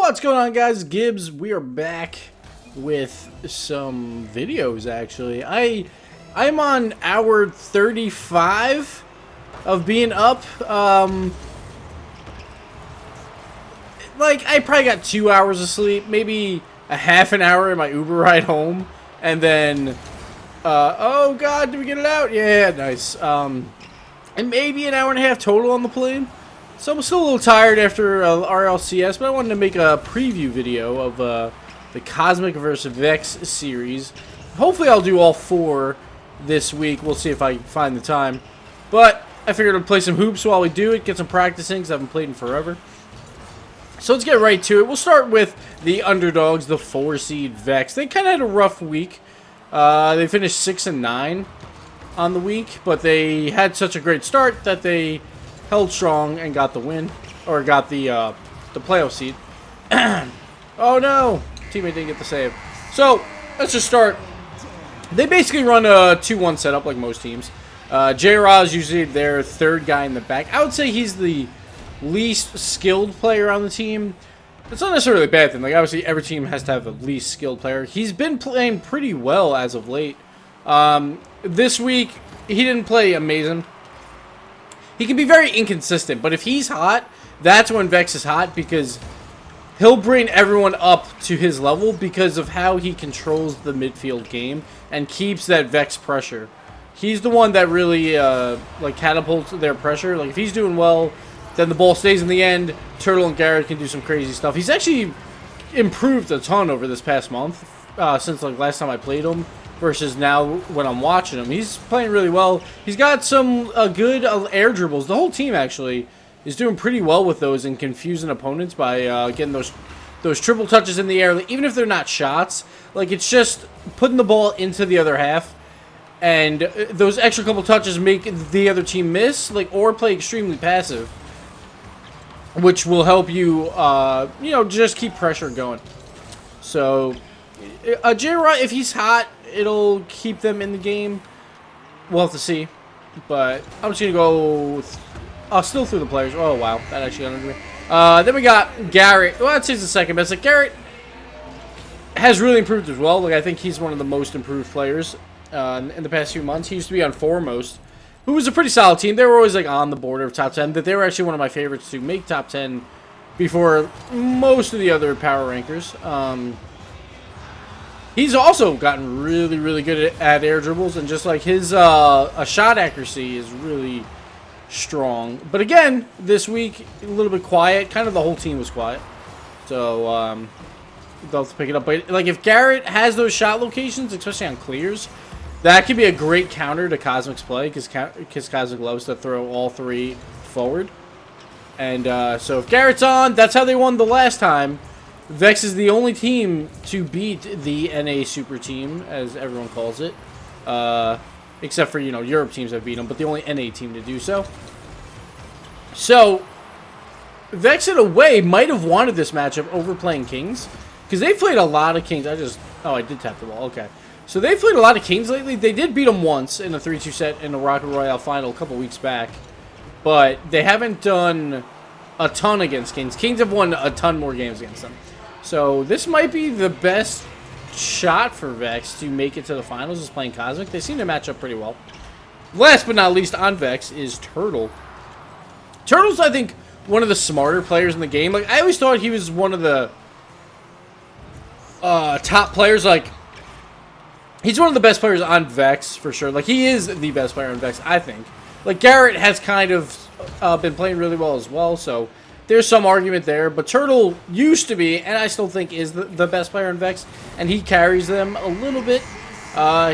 What's going on, guys? Gibbs. We are back with some videos. Actually, I'm on hour 35 of being up. Like, I probably got 2 hours of sleep, maybe a half an hour in my Uber ride home, and then oh god, did we get it out? Yeah, nice. And maybe an hour and a half total on the plane. So I'm still a little tired after RLCS, but I wanted to make a preview video of the Cosmic vs. Vex series. Hopefully I'll do all 4 this week. We'll see if I find the time. But I figured I'd play some hoops while we do it, get some practicing, because I haven't played in forever. So let's get right to it. We'll start with the underdogs, the 4-seed Vex. They kind of had a rough week. They finished 6-9 on the week, but they had such a great start that they held strong and got the win, or got the playoff seed. Oh no, teammate didn't get the save. So let's just start. They basically run a 2-1 setup like most teams. J-Raw is usually their third guy in the back. I would say he's the least skilled player on the team. It's not necessarily a bad thing. Like, obviously every team has to have a least skilled player. He's been playing pretty well as of late. This week he didn't play amazing. He can be very inconsistent, but if he's hot, that's when Vex is hot, because he'll bring everyone up to his level because of how he controls the midfield game and keeps that Vex pressure. He's the one that really like catapults their pressure. Like, if he's doing well, then the ball stays in the end. Turtle and Garrett can do some crazy stuff. He's actually improved a ton over this past month, since like last time I played him versus now when I'm watching him. He's playing really well. He's got some good air dribbles. The whole team actually is doing pretty well with those and confusing opponents by getting those triple touches in the air. Like, even if they're not shots, like, it's just putting the ball into the other half, and those extra couple touches make the other team miss, like, or play extremely passive, which will help you, you know, just keep pressure going. So, J-Raw, if he's hot, it'll keep them in the game. We'll have to see. But I'm just going to go still through the players. Oh, wow. That actually got under me. Then we got Garrett. Well, I'd say he's the second best. Like, Garrett has really improved as well. Like, I think he's one of the most improved players in the past few months. He used to be on Foremost, who was a pretty solid team. They were always like on the border of top 10. That they were actually one of my favorites to make top 10 before most of the other power rankers. He's also gotten really, really good at air dribbles, and just like his shot accuracy is really strong. But again, this week a little bit quiet. Kind of the whole team was quiet, so they'll have to pick it up. But like, if Garrett has those shot locations, especially on clears, that could be a great counter to Cosmic's play, because Cosmic loves to throw all 3 forward. And so if Garrett's on, that's how they won the last time. Vex is the only team to beat the NA Super Team, as everyone calls it. Except for, you know, Europe teams that beat them, but the only NA team to do so. So, Vex in a way might have wanted this matchup over playing Kings, because they played a lot of Kings. I did tap the ball. Okay. So they've played a lot of Kings lately. They did beat them once in a 3-2 set in the Rocket Royale final a couple weeks back, but they haven't done a ton against Kings. Kings have won a ton more games against them. So this might be the best shot for Vex to make it to the finals, is playing Cosmic. They seem to match up pretty well. Last but not least on Vex is Turtle. Turtle's, I think, one of the smarter players in the game. Like, I always thought he was one of the top players. Like, he's one of the best players on Vex, for sure. Like, he is the best player on Vex, I think. Like, Garrett has kind of been playing really well as well, so there's some argument there. But Turtle used to be, and I still think is, the best player on Vex, and he carries them a little bit.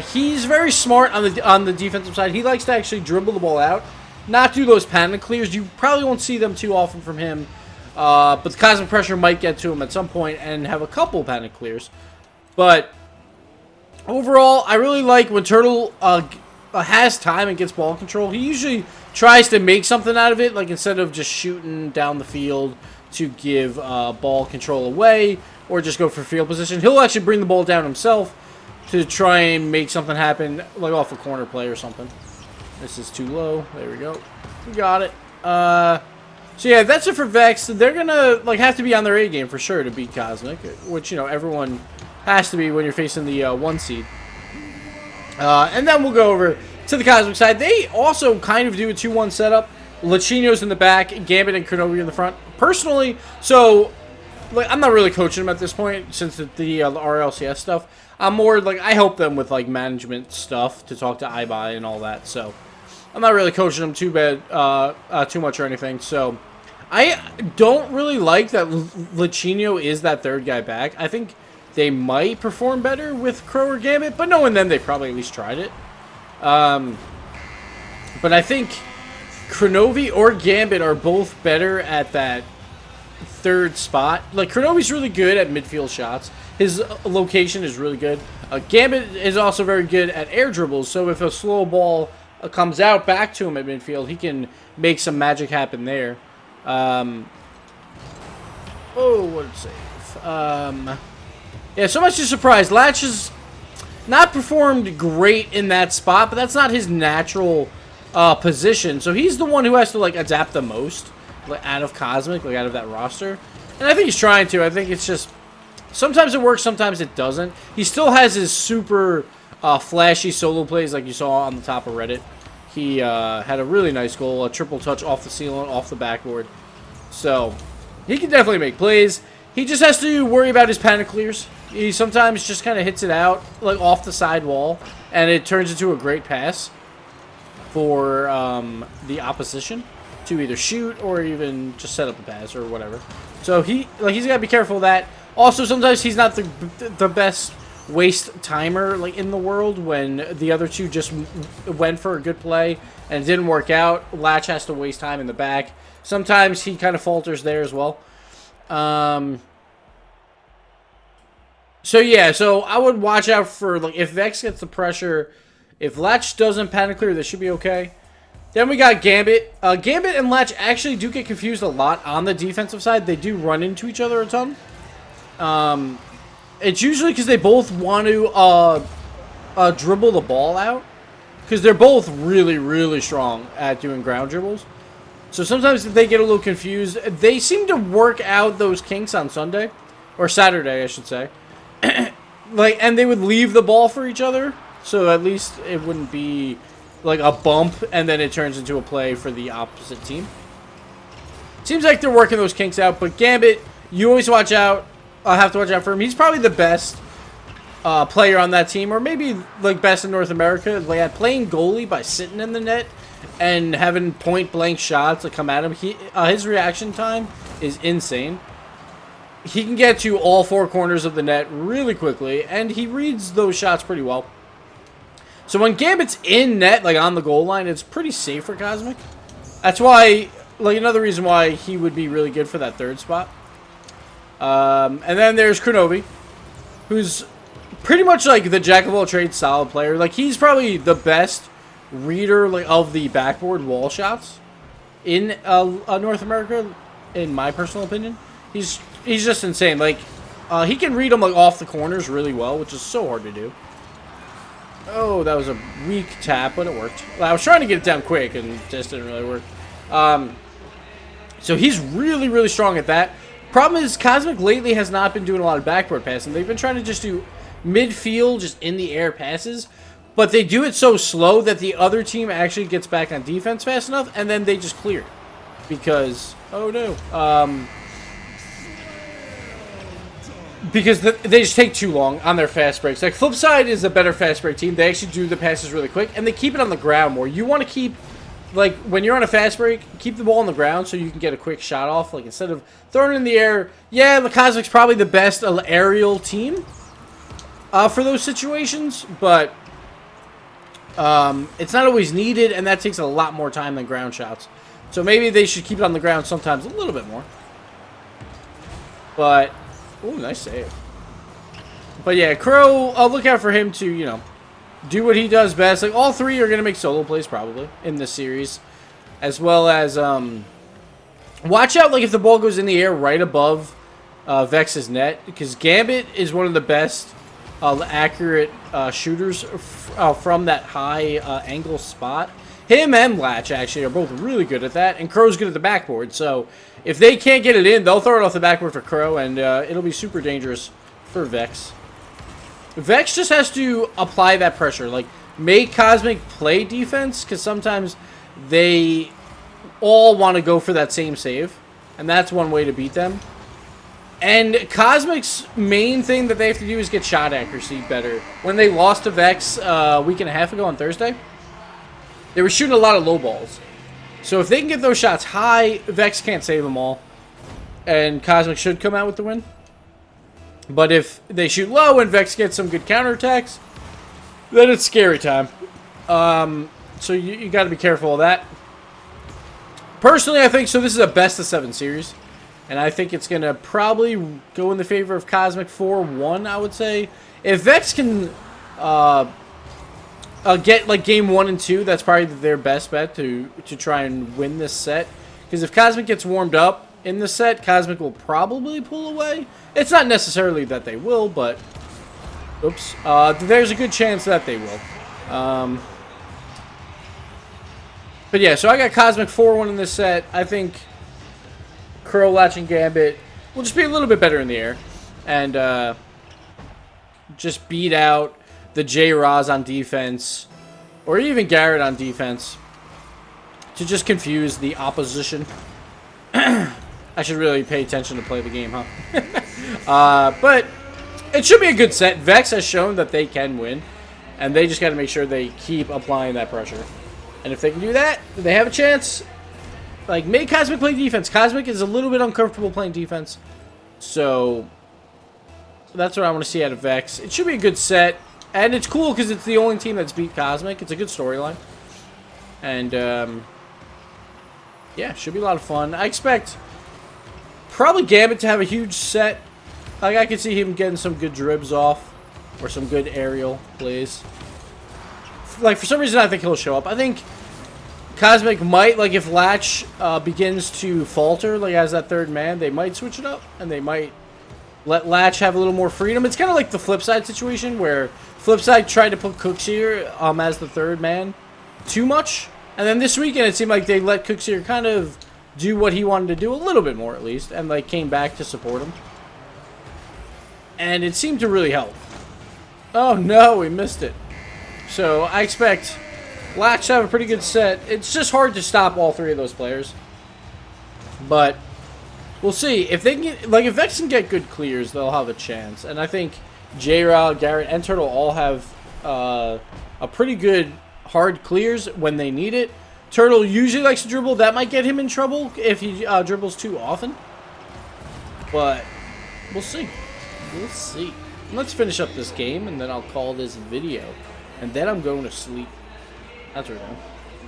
He's very smart on the defensive side. He likes to actually dribble the ball out, not do those panic clears. You probably won't see them too often from him, but the Cosmic Pressure might get to him at some point and have a couple panic clears. But overall, I really like when Turtle has time and gets ball control. He usually tries to make something out of it, like instead of just shooting down the field to give ball control away or just go for field position, he'll actually bring the ball down himself to try and make something happen, like off a corner play or something. This is too low. There we go. We got it. So yeah, that's it for Vex. They're gonna like have to be on their A game for sure to beat Cosmic, which, you know, everyone has to be when you're facing the 1 seed. And then we'll go over to the Cosmic side. They also kind of do a 2-1 setup. Lachino's in the back, Gambit and Kovi in the front. Personally, so like I'm not really coaching them at this point since the RLCS stuff. I'm more like I help them with like management stuff to talk to iBuy and all that. So I'm not really coaching them too much or anything. So I don't really like that Lachino is that third guy back. I think they might perform better with Crow or Gambit, but knowing them, they probably at least tried it. But I think Kovi or Gambit are both better at that third spot. Like, Kronovi's really good at midfield shots. His location is really good. Gambit is also very good at air dribbles, so if a slow ball comes out back to him at midfield, he can make some magic happen there. Oh, what did it save? Yeah, so much to surprise. Latch has not performed great in that spot, but that's not his natural position. So he's the one who has to like adapt the most, like out of Cosmic, like out of that roster. And I think he's trying to. I think it's just sometimes it works, sometimes it doesn't. He still has his super flashy solo plays, like you saw on the top of Reddit. He had a really nice goal, a triple touch off the ceiling, off the backboard. So he can definitely make plays. He just has to worry about his panic clears. He sometimes just kind of hits it out like off the side wall, and it turns into a great pass for the opposition to either shoot or even just set up a pass or whatever. So he's got to be careful of that. Also, sometimes he's not the best waste timer like in the world when the other two just went for a good play and it didn't work out. Latch has to waste time in the back. Sometimes he kind of falters there as well. So yeah, so I would watch out for like if Vex gets the pressure. If Latch doesn't panic clear, this should be okay. Then we got Gambit. Gambit and Latch actually do get confused a lot on the defensive side. They do run into each other a ton. It's usually because they both want to dribble the ball out. Because they're both really, really strong at doing ground dribbles. So sometimes they get a little confused. They seem to work out those kinks on Sunday. Or Saturday, I should say. And they would leave the ball for each other. So at least it wouldn't be like a bump and then it turns into a play for the opposite team. Seems like they're working those kinks out. But Gambit, you always watch out. Have to watch out for him. He's probably the best player on that team. Or maybe like best in North America. Like at playing goalie by sitting in the net and having point blank shots that come at him. His reaction time is insane. He can get to all four corners of the net really quickly. And he reads those shots pretty well. So when Gambit's in net, like on the goal line, it's pretty safe for Cosmic. That's why, like another reason why he would be really good for that third spot. And then there's Kovi, who's pretty much like the jack of all trades solid player. Like he's probably the best reader like of the backboard wall shots in North America, in my personal opinion. He's just insane. Like he can read them like off the corners really well, which is so hard to do. Oh, that was a weak tap, but it worked. Well, I was trying to get it down quick, and it just didn't really work. So he's really, really strong at that. Problem is, Cosmic lately has not been doing a lot of backboard passing. They've been trying to just do midfield, just in the air passes. But they do it so slow that the other team actually gets back on defense fast enough, and then they just clear. Because, oh no. Because they just take too long on their fast breaks. Like, Flipside is a better fast break team. They actually do the passes really quick, and they keep it on the ground more. You want to keep, like, when you're on a fast break, keep the ball on the ground so you can get a quick shot off. Like, instead of throwing it in the air, yeah, the Cosmic's probably the best aerial team for those situations, but it's not always needed, and that takes a lot more time than ground shots. So maybe they should keep it on the ground sometimes a little bit more. But... ooh, nice save. But yeah, Crow, I'll look out for him to, you know, do what he does best. Like, all three are going to make solo plays, probably, in this series. As well as, watch out, like, if the ball goes in the air right above Vex's net. Because Gambit is one of the best accurate shooters from that high angle spot. Him and Latch, actually, are both really good at that, and Crow's good at the backboard. So if they can't get it in, they'll throw it off the backboard for Crow, and it'll be super dangerous for Vex. Vex just has to apply that pressure. Like, make Cosmic play defense, because sometimes they all want to go for that same save, and that's one way to beat them. And Cosmic's main thing that they have to do is get shot accuracy better. When they lost to Vex a week and a half ago on Thursday, they were shooting a lot of low balls. So if they can get those shots high, Vex can't save them all. And Cosmic should come out with the win. But if they shoot low and Vex gets some good counterattacks, then it's scary time. So you got to be careful of that. Personally, I think, so this is a best of 7 series. And I think it's going to probably go in the favor of Cosmic 4-1, I would say. If Vex can get like game 1 and 2, that's probably their best bet to try and win this set. Because if Cosmic gets warmed up in the set, Cosmic will probably pull away. It's not necessarily that they will, but oops, there's a good chance that they will. But yeah, so I got Cosmic 4-1 in this set. I think Crow, Latch, and Gambit will just be a little bit better in the air. And just beat out the J-Roz on defense. Or even Garrett on defense. To just confuse the opposition. I should really pay attention to play the game, huh? But it should be a good set. Vex has shown that they can win. And they just got to make sure they keep applying that pressure. And if they can do that, they have a chance. Like, make Cosmic play defense. Cosmic is a little bit uncomfortable playing defense. So that's what I want to see out of Vex. It should be a good set. And it's cool because it's the only team that's beat Cosmic. It's a good storyline. And, yeah, should be a lot of fun. I expect probably Gambit to have a huge set. Like, I could see him getting some good dribs off. Or some good aerial plays. Like, for some reason, I think he'll show up. I think Cosmic might, like, if Latch begins to falter, like, as that third man, they might switch it up. And they might let Latch have a little more freedom. It's kind of like the Flipside situation, where Flipside tried to put Cooksier as the third man too much. And then this weekend, it seemed like they let Cooksier kind of do what he wanted to do, a little bit more, at least. And, like, came back to support him. And it seemed to really help. Oh, no, we missed it. So, I expect Latch to have a pretty good set. It's just hard to stop all 3 of those players. But we'll see. If they can get, like, if Vex can get good clears, they'll have a chance. And I think J-Rod, Garrett, and Turtle all have a pretty good hard clears when they need it. Turtle usually likes to dribble. That might get him in trouble if he dribbles too often. But we'll see. We'll see. Let's finish up this game, and then I'll call this video. And then I'm going to sleep. That's what we're doing.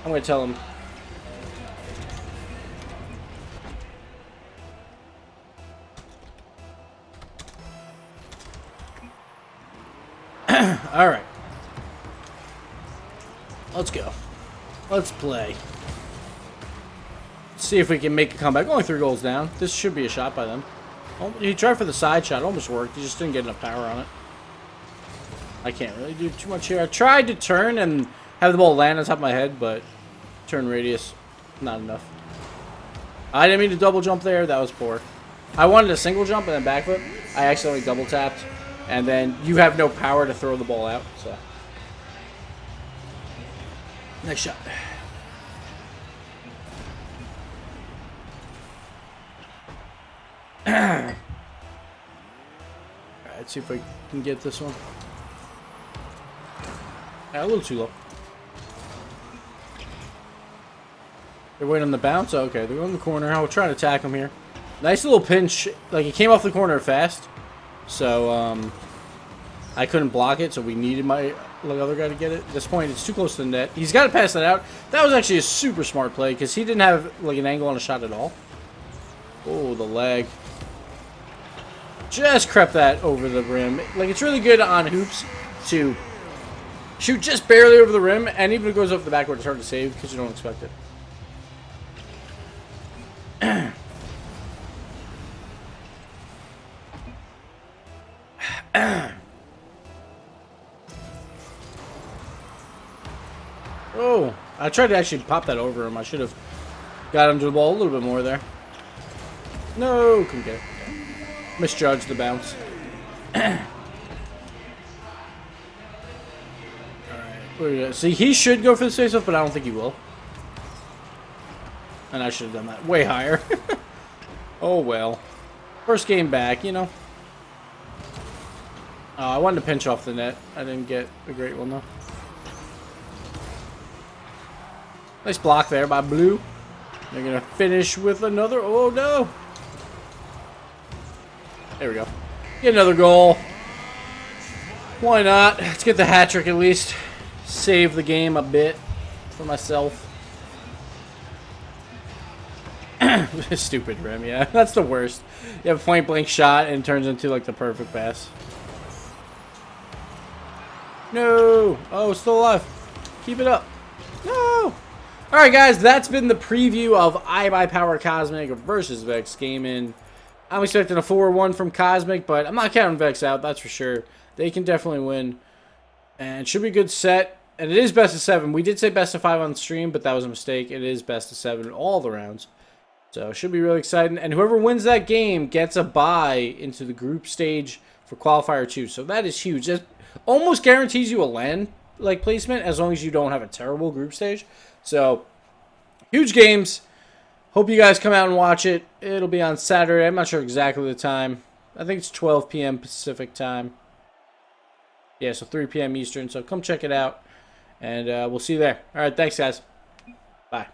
I'm going to tell him. Alright. Let's go. Let's play. Let's see if we can make a comeback. Only 3 goals down. This should be a shot by them. Oh, he tried for the side shot. Almost worked. He just didn't get enough power on it. I can't really do too much here. I tried to turn and have the ball land on top of my head, but turn radius, not enough. I didn't mean to double jump there. That was poor. I wanted a single jump and then backflip. I accidentally double tapped, and then you have no power to throw the ball out. So, nice shot. Alright, let's see if I can get this one. A little too low. They're waiting on the bounce? Oh, okay, they're going in the corner. I'll try to attack them here. Nice little pinch. Like, it came off the corner fast. So, I couldn't block it, so we needed my other guy to get it. At this point, it's too close to the net. He's got to pass that out. That was actually a super smart play, because he didn't have, like, an angle on a shot at all. Oh, the leg. Just crept that over the rim. Like, it's really good on hoops to shoot just barely over the rim, and even if it goes off the backward, it's hard to save because you don't expect it. Oh, I tried to actually pop that over him. I should have got him to the ball a little bit more there. No, couldn't get it. Misjudged the bounce. Alright. See, he should go for the face-off, but I don't think he will. And I should have done that way higher. Oh, well. First game back, you know. I wanted to pinch off the net. I didn't get a great one, though. Nice block there by Blue. They're going to finish with another. Oh, no. There we go. Get another goal. Why not? Let's get the hat trick at least. Save the game a bit for myself. Stupid rim, yeah. That's the worst. You have a point blank shot and it turns into like the perfect pass. No! Oh, it's still alive. Keep it up. No! Alright guys, that's been the preview of iBUYPOWER Cosmic versus Vex Gaming. I'm expecting a 4-1 from Cosmic, but I'm not counting Vex out, that's for sure. They can definitely win. And it should be a good set. And it is best of 7. We did say best of 5 on the stream, but that was a mistake. It is best of 7 in all the rounds. So it should be really exciting. And whoever wins that game gets a bye into the group stage for qualifier 2. So that is huge. That almost guarantees you a LAN like placement as long as you don't have a terrible group stage. So huge games. Hope you guys come out and watch it. It'll be on Saturday. I'm not sure exactly the time. I think it's 12 p.m. Pacific time. Yeah, so 3 p.m. Eastern. So come check it out. And we'll see you there. All right, thanks, guys. Bye.